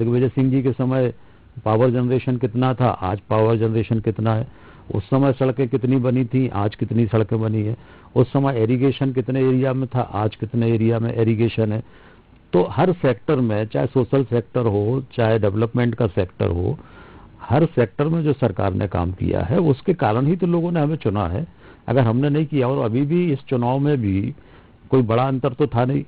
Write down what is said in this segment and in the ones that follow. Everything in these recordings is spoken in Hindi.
दिग्विजय सिंह जी के समय पावर जनरेशन कितना था, आज पावर जनरेशन कितना है, उस समय सड़कें कितनी बनी थी, आज कितनी सड़कें बनी है, उस समय एरीगेशन कितने एरिया में था, आज कितने एरिया में एरीगेशन है। तो हर सेक्टर में, चाहे सोशल सेक्टर हो चाहे डेवलपमेंट का सेक्टर हो, हर सेक्टर में जो सरकार ने काम किया है उसके कारण ही तो लोगों ने हमें चुना है। अगर हमने नहीं किया, और अभी भी इस चुनाव में भी कोई बड़ा अंतर तो था नहीं,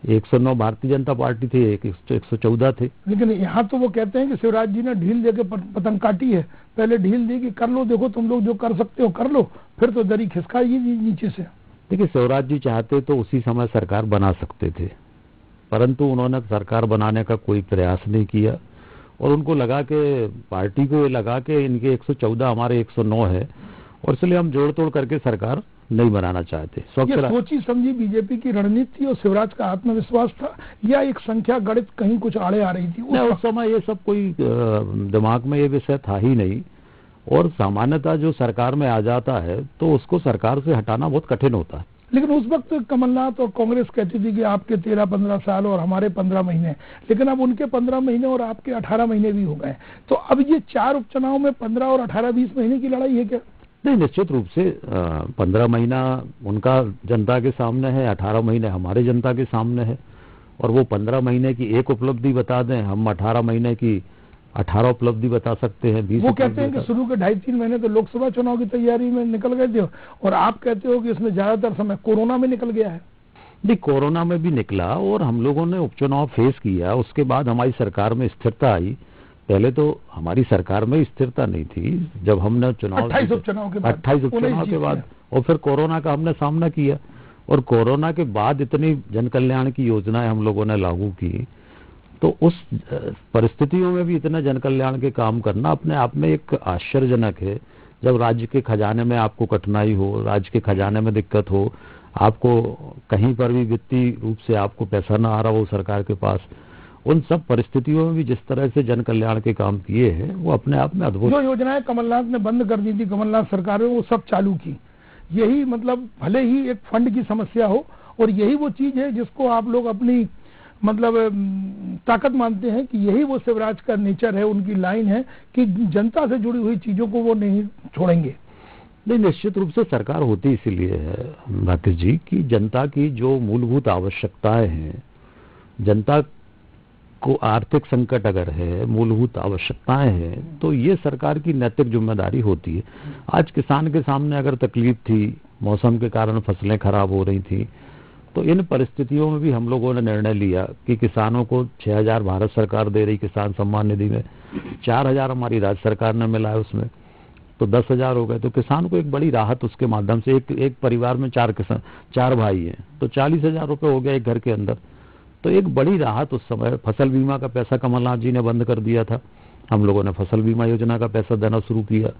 109 भारतीय जनता पार्टी थी, 114 थे। लेकिन यहाँ तो वो कहते हैं कि शिवराज जी ने ढील देके पतंग काटी है, पहले ढील दी कि कर लो, देखो तुम लोग जो कर सकते हो कर लो, फिर तो दरी खिसकाई नीचे से। देखिए, शिवराज जी चाहते तो उसी समय सरकार बना सकते थे, परंतु उन्होंने सरकार बनाने का कोई प्रयास नहीं किया, और उनको लगा कि पार्टी को ये लगा कि इनके 114 हमारे 109 है, और इसलिए हम जोड़ तोड़ करके सरकार नहीं बनाना चाहते। ये सोची समझी बीजेपी की रणनीति और शिवराज का आत्मविश्वास था, या एक संख्या गणित कहीं कुछ आड़े आ रही थी? उस समय ये सब कोई दिमाग में ये विषय था ही नहीं, और सामान्यतः जो सरकार में आ जाता है तो उसको सरकार से हटाना बहुत कठिन होता है। लेकिन उस वक्त कमलनाथ और कांग्रेस कहती थी कि आपके 13-15 साल और हमारे 15 महीने, लेकिन अब उनके 15 महीने और आपके 18 महीने भी हो गए। तो अब ये 4 उपचुनाव में 15 और 18-20 महीने की लड़ाई है क्या? नहीं, निश्चित रूप से 15 महीना उनका जनता के सामने है, 18 महीने हमारे जनता के सामने है, और वो 15 महीने की एक उपलब्धि बता दें, हम 18 महीने की 18 उपलब्धि बता सकते हैं। 20 वो कहते हैं कि शुरू के 2.5-3 महीने तो लोकसभा चुनाव की तैयारी में निकल गए थे, और आप कहते हो कि इसमें ज्यादातर समय कोरोना में निकल गया है। नहीं, कोरोना में भी निकला, और हम लोगों ने उपचुनाव फेस किया, उसके बाद हमारी सरकार में स्थिरता आई। पहले तो हमारी सरकार में स्थिरता नहीं थी, जब हमने 28 उपचुनाव के बाद, और फिर कोरोना का हमने सामना किया, और कोरोना के बाद इतनी जन कल्याण की योजनाएं हम लोगों ने लागू की, तो उस परिस्थितियों में भी इतने जन कल्याण के काम करना अपने आप में एक आश्चर्यजनक है। जब राज्य के खजाने में आपको कठिनाई हो, राज्य के खजाने में दिक्कत हो, आपको कहीं पर भी वित्तीय रूप से आपको पैसा न आ रहा हो सरकार के पास, उन सब परिस्थितियों में भी जिस तरह से जन कल्याण के काम किए हैं वो अपने आप में अद्भुत। जो योजनाएं कमलनाथ ने बंद कर दी थी, कमलनाथ सरकार ने वो सब चालू की, यही मतलब भले ही एक फंड की समस्या हो, और यही वो चीज है जिसको आप लोग अपनी मतलब ताकत मानते हैं कि यही वो शिवराज का नेचर है, उनकी लाइन है कि जनता से जुड़ी हुई चीजों को वो नहीं छोड़ेंगे। नहीं, निश्चित रूप से सरकार होती इसीलिए है राकेश जी कि जनता की जो मूलभूत आवश्यकताएं हैं, जनता को आर्थिक संकट अगर है, मूलभूत आवश्यकताएं हैं, तो ये सरकार की नैतिक जिम्मेदारी होती है। आज किसान के सामने अगर तकलीफ थी, मौसम के कारण फसलें खराब हो रही थी, तो इन परिस्थितियों में भी हम लोगों ने निर्णय लिया कि किसानों को 6,000 भारत सरकार दे रही किसान सम्मान निधि में, 4,000 हमारी राज्य सरकार ने मिला है उसमें, तो 10,000 हो गए। तो किसान को एक बड़ी राहत उसके माध्यम से, एक परिवार में 4 भाई हैं, तो 40,000 रुपये हो गया एक घर के अंदर, तो एक बड़ी राहत उस समय। फसल बीमा का पैसा कमलनाथ जी ने बंद कर दिया था, हम लोगों ने फसल बीमा योजना का पैसा देना शुरू किया।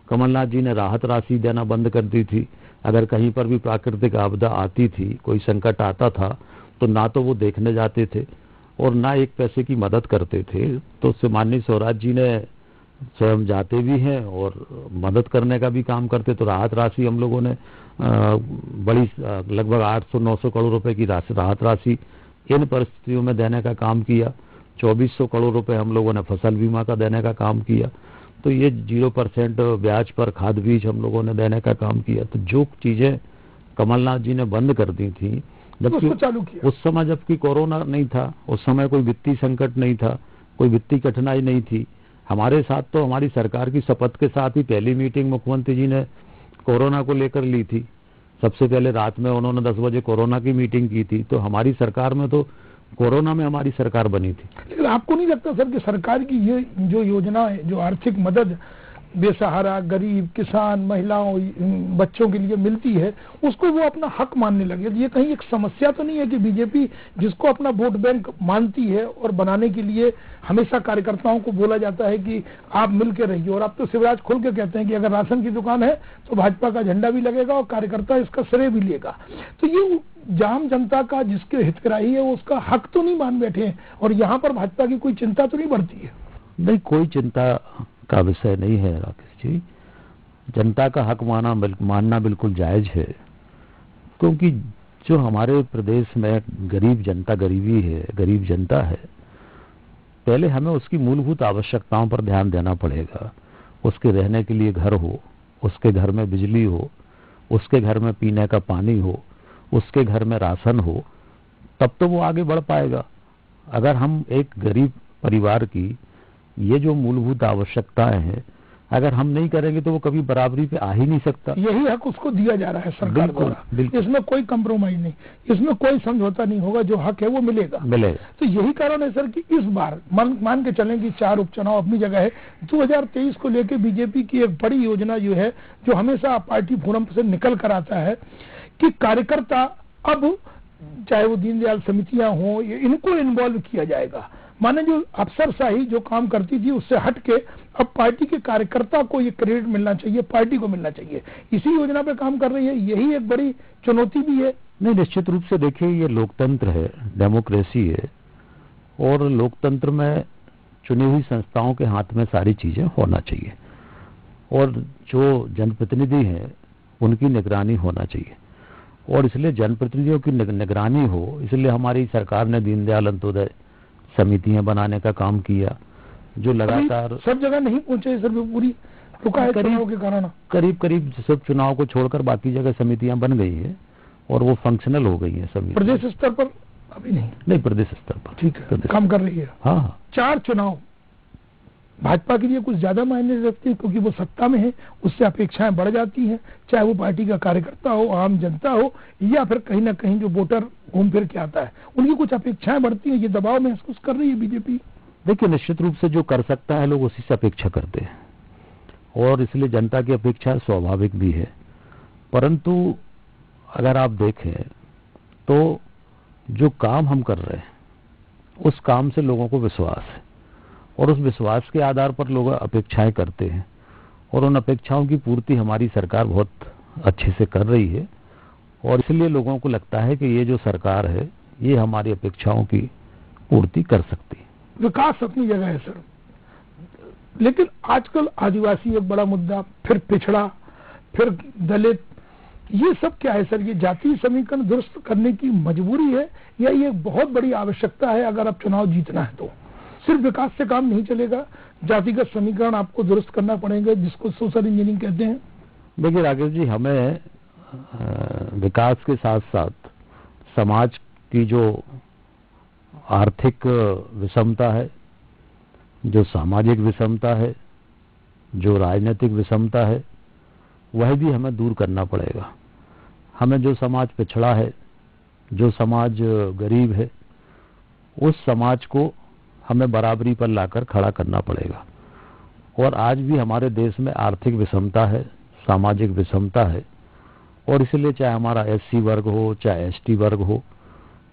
कमलनाथ जी ने राहत राशि देना बंद कर दी थी, अगर कहीं पर भी प्राकृतिक आपदा आती थी, कोई संकट आता था, तो ना तो वो देखने जाते थे और ना एक पैसे की मदद करते थे। तो माननीय शिवराज जी ने स्वयं जाते भी हैं और मदद करने का भी काम करते। तो राहत राशि हम लोगों ने बड़ी लगभग 800-900 करोड़ रुपए की राहत राशि इन परिस्थितियों में देने का काम किया। 2400 करोड़ रुपए हम लोगों ने फसल बीमा का देने का काम किया। तो ये 0% ब्याज पर खाद बीज हम लोगों ने देने का काम किया। तो जो चीजें कमलनाथ जी ने बंद कर दी थी, जबकि उस समय जबकि कोरोना नहीं था, उस समय कोई वित्तीय संकट नहीं था, कोई वित्तीय कठिनाई नहीं थी। हमारे साथ तो हमारी सरकार की शपथ के साथ ही पहली मीटिंग मुख्यमंत्री जी ने कोरोना को लेकर ली थी। सबसे पहले रात में उन्होंने 10 बजे कोरोना की मीटिंग की थी। तो हमारी सरकार में तो कोरोना में हमारी सरकार बनी थी। लेकिन आपको नहीं लगता सर कि सरकार की ये जो योजना है, जो आर्थिक मदद बेसहारा, गरीब, किसान, महिलाओं, बच्चों के लिए मिलती है, उसको वो अपना हक मानने लगे? ये कहीं एक समस्या तो नहीं है कि बीजेपी जिसको अपना वोट बैंक मानती है और बनाने के लिए हमेशा कार्यकर्ताओं को बोला जाता है कि आप मिल के रहिए, और अब तो शिवराज खुल के कहते हैं कि अगर राशन की दुकान है तो भाजपा का झंडा भी लगेगा और कार्यकर्ता इसका श्रेय भी लेगा। तो ये जाम जनता का जिसके हितग्राही है वो उसका हक तो नहीं मान बैठे हैं, और यहाँ पर भाजपा की कोई चिंता तो नहीं बढ़ती है? नहीं, कोई चिंता का विषय नहीं है राकेश जी। जनता का हक मानना बिल्कुल जायज है, क्योंकि जो हमारे प्रदेश में गरीब जनता, गरीब जनता है, पहले हमें उसकी मूलभूत आवश्यकताओं पर ध्यान देना पड़ेगा। उसके रहने के लिए घर हो, उसके घर में बिजली हो, उसके घर में पीने का पानी हो, उसके घर में राशन हो, तब तो वो आगे बढ़ पाएगा। अगर हम एक गरीब परिवार की ये जो मूलभूत आवश्यकताएं हैं अगर हम नहीं करेंगे तो वो कभी बराबरी पे आ ही नहीं सकता। यही हक उसको दिया जा रहा है सरकार द्वारा। बिल्कुल। इसमें कोई कंप्रोमाइज नहीं, इसमें कोई समझौता नहीं होगा, जो हक है वो मिलेगा। तो यही कारण है सर कि इस बार मान के चलें कि 4 उपचुनाव अपनी जगह है, 2023 को लेकर बीजेपी की एक बड़ी योजना जो है, जो हमेशा पार्टी फोरम से निकल कर आता है कि कार्यकर्ता अब चाहे वो दीनदयाल समितियां हो, इनको इन्वॉल्व किया जाएगा। माने जो अफसरशाही जो काम करती थी उससे हट के अब पार्टी के कार्यकर्ता को ये क्रेडिट मिलना चाहिए, पार्टी को मिलना चाहिए। इसी योजना पे काम कर रही है, यही एक बड़ी चुनौती भी है। नहीं, निश्चित रूप से देखिए ये लोकतंत्र है, डेमोक्रेसी है, और लोकतंत्र में चुनी हुई संस्थाओं के हाथ में सारी चीजें होना चाहिए और जो जनप्रतिनिधि हैं उनकी निगरानी होना चाहिए। और इसलिए जनप्रतिनिधियों की निगरानी हो, इसलिए हमारी सरकार ने दीनदयाल अंत्योदय समितियां बनाने का काम किया, जो लगातार सब जगह नहीं पहुंचे सर, पूरी रुका है चुनाव के कारण। करीब सब चुनाव को छोड़कर बाकी जगह समितियां बन गई हैं और वो फंक्शनल हो गई हैं सभी। प्रदेश स्तर पर अभी नहीं, प्रदेश स्तर पर ठीक है, काम कर रही है। हाँ, 4 चुनाव भाजपा के लिए कुछ ज्यादा मायने रखती है क्योंकि वो सत्ता में है, उससे अपेक्षाएं बढ़ जाती हैं, चाहे वो पार्टी का कार्यकर्ता हो, आम जनता हो, या फिर कहीं ना कहीं जो वोटर घूम फिर के आता है, उनकी कुछ अपेक्षाएं बढ़ती हैं। ये दबाव महसूस कर रही है बीजेपी। देखिए निश्चित रूप से जो कर सकता है लोग उसी से अपेक्षा करते हैं और इसलिए जनता की अपेक्षा स्वाभाविक भी है। परंतु अगर आप देखें तो जो काम हम कर रहे हैं उस काम से लोगों को विश्वास है और उस विश्वास के आधार पर लोग अपेक्षाएं करते हैं और उन अपेक्षाओं की पूर्ति हमारी सरकार बहुत अच्छे से कर रही है और इसलिए लोगों को लगता है कि ये जो सरकार है ये हमारी अपेक्षाओं की पूर्ति कर सकती है। विकास अपनी जगह है सर, लेकिन आजकल आदिवासी एक बड़ा मुद्दा, फिर पिछड़ा, फिर दलित, ये सब क्या है सर? ये जातीय समीकरण दुरुस्त करने की मजबूरी है या ये बहुत बड़ी आवश्यकता है? अगर आप चुनाव जीतना है तो सिर्फ विकास से काम नहीं चलेगा, जातिगत समीकरण आपको दुरुस्त करना पड़ेगा, जिसको सोशल इंजीनियरिंग कहते हैं। देखिए राकेश जी, हमें विकास के साथ साथ समाज की जो आर्थिक विषमता है, जो सामाजिक विषमता है, जो राजनीतिक विषमता है, वह भी हमें दूर करना पड़ेगा। हमें जो समाज पिछड़ा है, जो समाज गरीब है, उस समाज को हमें बराबरी पर लाकर खड़ा करना पड़ेगा। और आज भी हमारे देश में आर्थिक विषमता है, सामाजिक विषमता है और इसलिए चाहे हमारा एससी वर्ग हो चाहे एसटी वर्ग हो,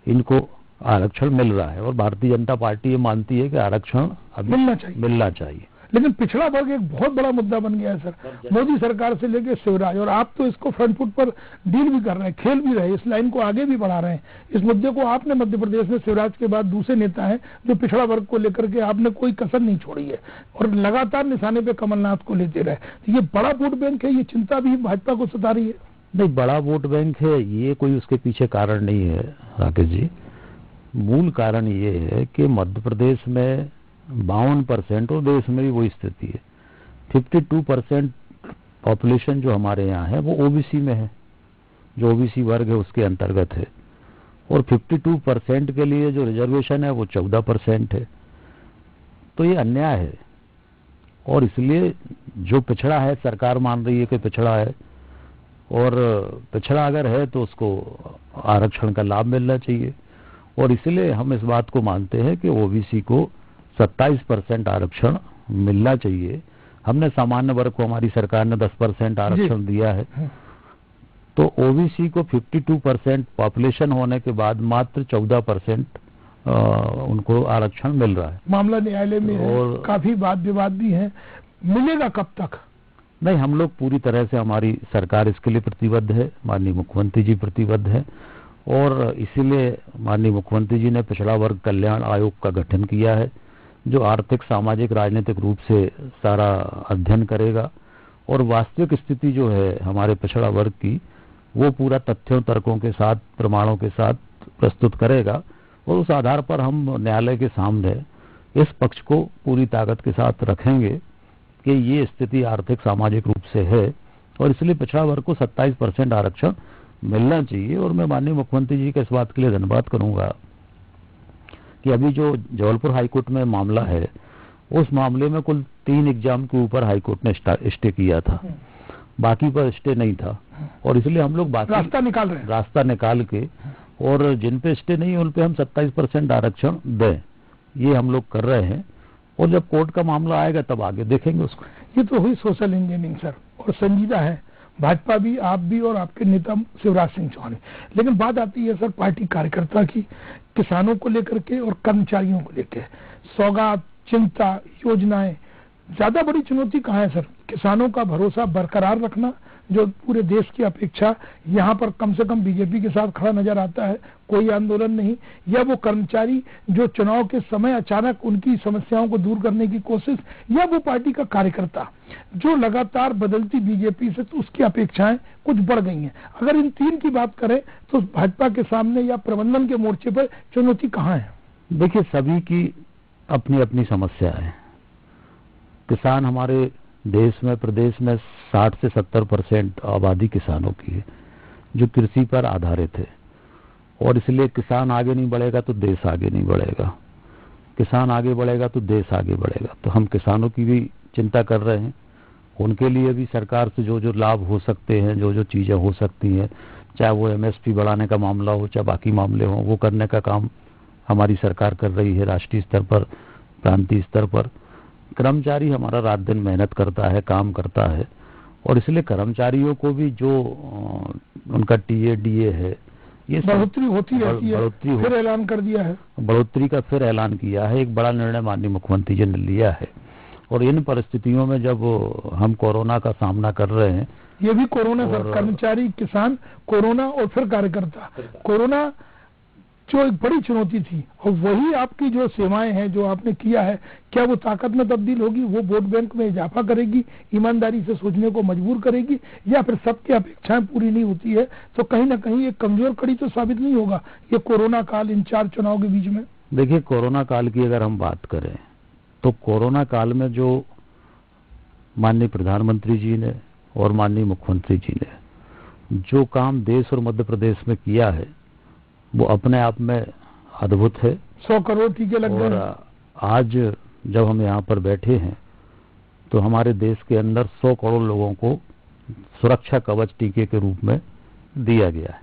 इनको आरक्षण मिल रहा है और भारतीय जनता पार्टी ये मानती है कि आरक्षण अभी मिलना चाहिए। लेकिन पिछड़ा वर्ग एक बहुत बड़ा मुद्दा बन गया है सर, मोदी सरकार से लेके शिवराज, और आप तो इसको फ्रंट फुट पर डील भी कर रहे हैं, खेल भी रहे हैं, इस लाइन को आगे भी बढ़ा रहे हैं। इस मुद्दे को आपने मध्य प्रदेश में शिवराज के बाद दूसरे नेता हैं जो पिछड़ा वर्ग को लेकर के आपने कोई कसर नहीं छोड़ी है और लगातार निशाने पे कमलनाथ को लेते रहे। तो ये बड़ा वोट बैंक है, ये चिंता भी भाजपा को सता रही है। नहीं, बड़ा वोट बैंक है ये कोई उसके पीछे कारण नहीं है राकेश जी। मूल कारण ये है कि मध्य प्रदेश में 52% और देश में भी वही स्थिति है। 52% पॉपुलेशन जो हमारे यहाँ है वो ओबीसी में है, जो ओबीसी वर्ग है उसके अंतर्गत है, और 52% के लिए जो रिजर्वेशन है वो 14% है। तो ये अन्याय है और इसलिए जो पिछड़ा है सरकार मान रही है कि पिछड़ा है, और पिछड़ा अगर है तो उसको आरक्षण का लाभ मिलना चाहिए। और इसलिए हम इस बात को मानते हैं कि ओबीसी को 27% आरक्षण मिलना चाहिए। हमने सामान्य वर्ग को हमारी सरकार ने 10% आरक्षण दिया है, तो ओबीसी को 52% पॉपुलेशन होने के बाद मात्र 14% उनको आरक्षण मिल रहा है। मामला न्यायालय में और काफी वाद विवाद भी है, मिलेगा कब तक? नहीं, हम लोग पूरी तरह से, हमारी सरकार इसके लिए प्रतिबद्ध है, माननीय मुख्यमंत्री जी प्रतिबद्ध है और इसीलिए माननीय मुख्यमंत्री जी ने पिछड़ा वर्ग कल्याण आयोग का गठन किया है जो आर्थिक, सामाजिक, राजनीतिक रूप से सारा अध्ययन करेगा और वास्तविक स्थिति जो है हमारे पिछड़ा वर्ग की वो पूरा तथ्यों, तर्कों के साथ, प्रमाणों के साथ प्रस्तुत करेगा और उस आधार पर हम न्यायालय के सामने इस पक्ष को पूरी ताकत के साथ रखेंगे कि ये स्थिति आर्थिक सामाजिक रूप से है और इसलिए पिछड़ा वर्ग को 27% आरक्षण मिलना चाहिए। और मैं माननीय मुख्यमंत्री जी का इस बात के लिए धन्यवाद करूंगा कि अभी जो जबलपुर हाईकोर्ट में मामला है, उस मामले में कुल 3 एग्जाम के ऊपर हाईकोर्ट ने स्टे किया था, बाकी पर स्टे नहीं था। और इसलिए हम लोग बाकी रास्ता निकाल के और जिन पे स्टे नहीं है उन पे हम 27% आरक्षण दें, ये हम लोग कर रहे हैं। और जब कोर्ट का मामला आएगा तब आगे देखेंगे उसको। ये तो हुई सोशल इंजीनियरिंग सर, और संजीदा है भाजपा भी, आप भी और आपके नेता शिवराज सिंह चौहान। लेकिन बात आती है सर पार्टी कार्यकर्ता की, किसानों को लेकर के और कर्मचारियों को लेकर सौगात, चिंता, योजनाएं, ज्यादा बड़ी चुनौती कहाँ है सर? किसानों का भरोसा बरकरार रखना, जो पूरे देश की अपेक्षा यहाँ पर कम से कम बीजेपी के साथ खड़ा नजर आता है, कोई आंदोलन नहीं, या वो कर्मचारी जो चुनाव के समय अचानक उनकी समस्याओं को दूर करने की कोशिश, या वो पार्टी का कार्यकर्ता जो लगातार बदलती बीजेपी से तो उसकी अपेक्षाएं कुछ बढ़ गई हैं। अगर इन 3 की बात करें तो भाजपा के सामने या प्रबंधन के मोर्चे पर चुनौती कहाँ है? देखिए, सभी की अपनी अपनी समस्या है। किसान हमारे देश में, प्रदेश में 60 से 70% आबादी किसानों की है जो कृषि पर आधारित है, और इसलिए किसान आगे नहीं बढ़ेगा तो देश आगे नहीं बढ़ेगा, किसान आगे बढ़ेगा तो देश आगे बढ़ेगा। तो हम किसानों की भी चिंता कर रहे हैं, उनके लिए भी सरकार से जो जो लाभ हो सकते हैं, जो जो चीजें हो सकती हैं, चाहे वो MSP बढ़ाने का मामला हो, चाहे बाकी मामले हो, वो करने का काम हमारी सरकार कर रही है, राष्ट्रीय स्तर पर, प्रांतीय स्तर पर। कर्मचारी हमारा रात दिन मेहनत करता है, काम करता है, और इसलिए कर्मचारियों को भी जो उनका TA DA है, ये बढ़ोतरी होती रहती है, फिर ऐलान कर दिया है, बढ़ोतरी का फिर ऐलान किया है। एक बड़ा निर्णय माननीय मुख्यमंत्री जी ने लिया है। और इन परिस्थितियों में जब हम कोरोना का सामना कर रहे हैं, ये भी कोरोना सर, कर्मचारी, किसान, कोरोना और फिर कार्यकर्ता, कोरोना जो एक बड़ी चुनौती थी, और वही आपकी जो सेवाएं हैं जो आपने किया है, क्या वो ताकत में तब्दील होगी? वो वोट बैंक में इजाफा करेगी, ईमानदारी से सोचने को मजबूर करेगी, या फिर सबकी अपेक्षाएं पूरी नहीं होती है तो कहीं ना कहीं एक कमजोर कड़ी तो साबित नहीं होगा ये कोरोना काल इन 4 चुनाव के बीच में? देखिए, कोरोना काल की अगर हम बात करें तो कोरोना काल में जो माननीय प्रधानमंत्री जी ने और माननीय मुख्यमंत्री जी ने जो काम देश और मध्य प्रदेश में किया है, वो अपने आप में अद्भुत है। 100 करोड़ टीके लग गए। और आज जब हम यहाँ पर बैठे हैं तो हमारे देश के अंदर 100 करोड़ लोगों को सुरक्षा कवच टीके के रूप में दिया गया है।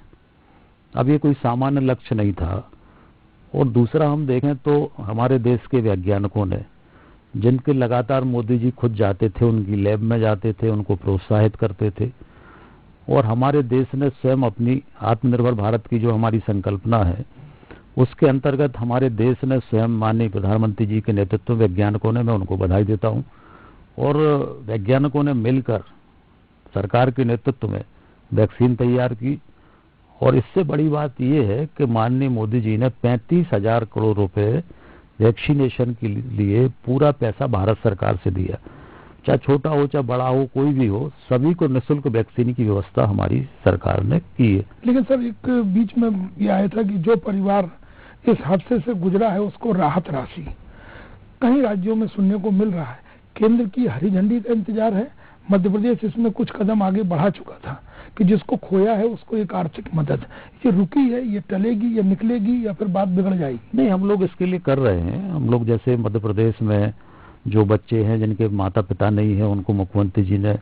अब ये कोई सामान्य लक्ष्य नहीं था। और दूसरा हम देखें तो हमारे देश के वैज्ञानिकों ने, जिनके लगातार मोदी जी खुद जाते थे, उनकी लैब में जाते थे, उनको प्रोत्साहित करते थे, और हमारे देश ने स्वयं अपनी आत्मनिर्भर भारत की जो हमारी संकल्पना है, उसके अंतर्गत हमारे देश ने स्वयं माननीय प्रधानमंत्री जी के नेतृत्व में, वैज्ञानिकों ने, मैं उनको बधाई देता हूं, और वैज्ञानिकों ने मिलकर सरकार के नेतृत्व में वैक्सीन तैयार की। और इससे बड़ी बात यह है कि माननीय मोदी जी ने 35,000 करोड़ रुपए वैक्सीनेशन के लिए पूरा पैसा भारत सरकार से दिया। चाहे छोटा हो चाहे बड़ा हो, कोई भी हो, सभी को निःशुल्क वैक्सीन की व्यवस्था हमारी सरकार ने की है। लेकिन सर एक बीच में ये आया था कि जो परिवार इस हादसे से गुजरा है उसको राहत राशि कई राज्यों में सुनने को मिल रहा है। केंद्र की हरी झंडी का इंतजार है। मध्य प्रदेश इसमें कुछ कदम आगे बढ़ा चुका था कि जिसको खोया है उसको एक आर्थिक मदद। ये रुकी है, ये टलेगी, ये निकलेगी, या फिर बात बिगड़ जाएगी? नहीं, हम लोग इसके लिए कर रहे हैं। हम लोग जैसे मध्य प्रदेश में जो बच्चे हैं जिनके माता पिता नहीं है, उनको मुख्यमंत्री जी ने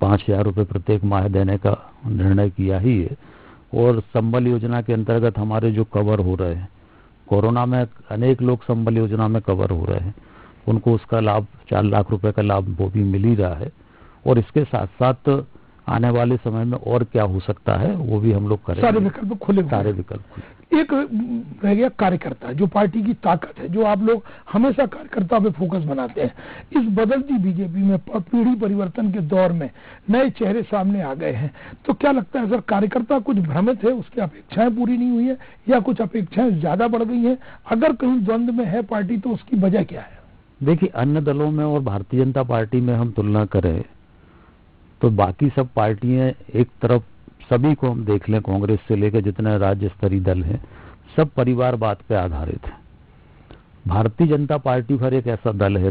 5,000 रुपये प्रत्येक माह देने का निर्णय किया ही है। और संबल योजना के अंतर्गत हमारे जो कवर हो रहे हैं, कोरोना में अनेक लोग संबल योजना में कवर हो रहे हैं, उनको उसका लाभ 4 लाख रुपए का लाभ वो भी मिल ही रहा है। और इसके साथ साथ आने वाले समय में और क्या हो सकता है वो भी हम लोग करेंगे। सारे विकल्प खुले, सारे विकल्प। एक रह गया कार्यकर्ता, जो पार्टी की ताकत है, जो आप लोग हमेशा कार्यकर्ता पे फोकस बनाते हैं। इस बदलती बीजेपी में पीढ़ी परिवर्तन के दौर में नए चेहरे सामने आ गए हैं, तो क्या लगता है सर कार्यकर्ता कुछ भ्रमित है, उसकी अपेक्षाएं पूरी नहीं हुई है, या कुछ अपेक्षाएं ज्यादा बढ़ गई हैं? अगर कहीं द्वंद में है पार्टी तो उसकी वजह क्या है? देखिए, अन्य दलों में और भारतीय जनता पार्टी में हम तुलना करें तो बाकी सब पार्टियां एक तरफ, सभी को हम देख लें, कांग्रेस से लेकर जितने राज्य स्तरीय दल हैं, सब परिवारवाद पे आधारित है। भारतीय जनता पार्टी फिर एक ऐसा दल है